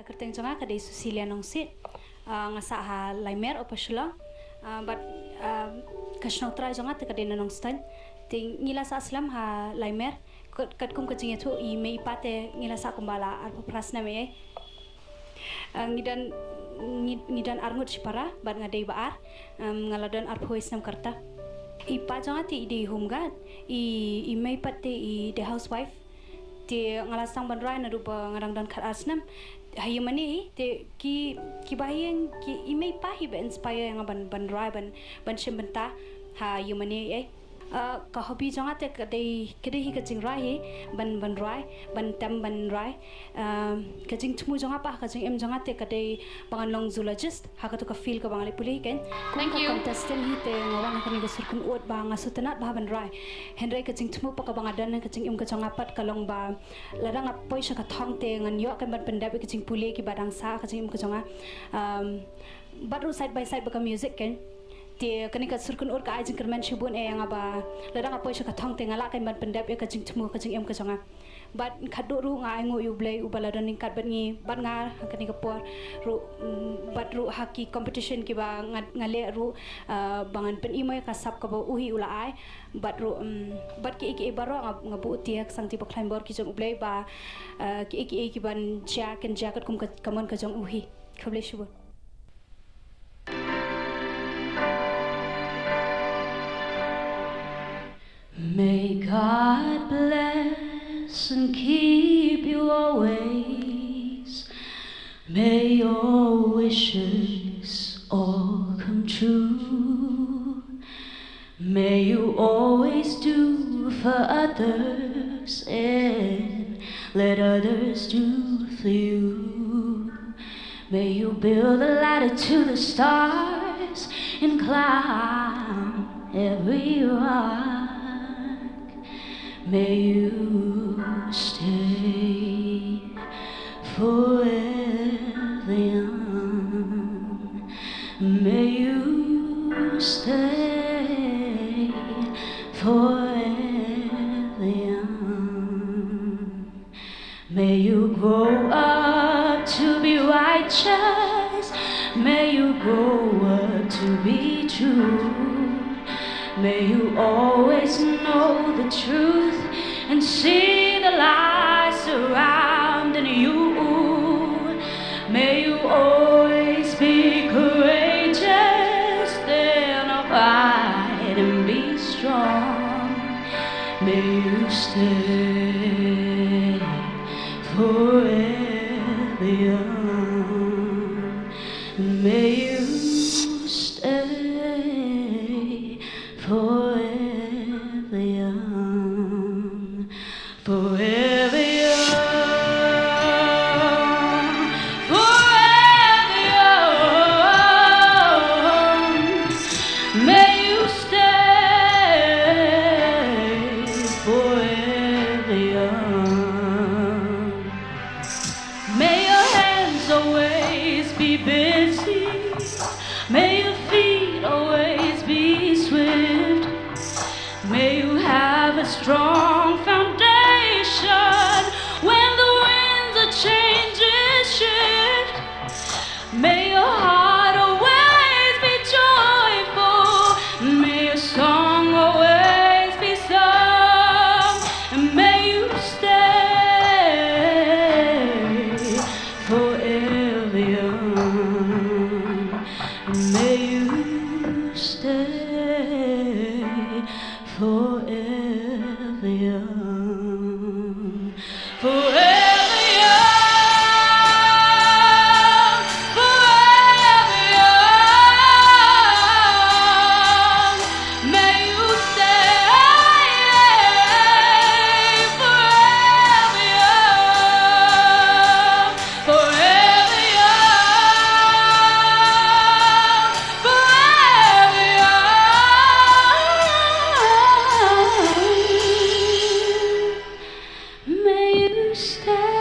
kerteng jonga kadai Susilia Nongsiej ngasa ha laimer opa Shillong but kashnok tra jonga te kadai Nongsiej ting ngila sa aslam ha laimer kat kum kacing itu I me ipate ngila sa kumbala arpa prasna me ngidan arngut sipara bat ngadai baar ngaladan arpa isnam karta ipa jonga ti di humgat I me ipate I the housewife ti ngalasang banrai na rupa ngarangdan khat asnam hayu mani te ki bahian ki imei pahi be inspire yang ban rai ban shimbenta ha yu mani ka hobi jonga te kadai hi kaching rai ban rai ban tam ban rai kaching chmu jonga pa kaching em jonga te kadai bangan long zoologist ha ka to ka feel ka bangali puli ken Thank you. contestant hi te ngawang ka ni go surkun ot ba nga sutanat ba ban rai henry kaching chmu pa ka bangadan kaching em ka jonga pat kalong ba ladang apoi sha ka thong te ngan yo kan ban pandap kaching puli ki badang sa kaching em ka jonga baru side by side ba ka music ken ti kani ka surkun ur ka ajing kerman shibun yang aba ladang apoi sha ka thong te ngala kan ban pandap ya kaching chmu kaching em ka jonga bat khadu ru nga ngo yu blai u baladan ning kat bat ngi bat nga kani ka por ru bat ru haki competition ki ba ngale ru bangan pen imoy ka sap ka ba uhi ula ai bat ru bat ki baro ngabu tiak sang ti baklain bor ki jong blai ba ki ban jacket kum ka kamon ka jong uhi khable shubo May God bless and keep you always. May your wishes all come true. May you always do for others and let others do for you. May you build a ladder to the stars and climb every rock. May you stay forever young. May you stay forever young. May you grow up to be righteous. May you grow up to be true. May you always know the truth and see the light surrounding you. May you always be courageous, stand upright and be strong. May you stay forever young. May you stay forever young, forever young, forever young. May you stay forever young. May your hands always be busy. May your feet always be swift. May you have a strong foundation when the winds of changes shift. May your heart always be joyful. May your song always be sung. And may you stay forever young. May you stay forever young, forever young, forever young. May you stay forever young, forever young, forever young. May you stay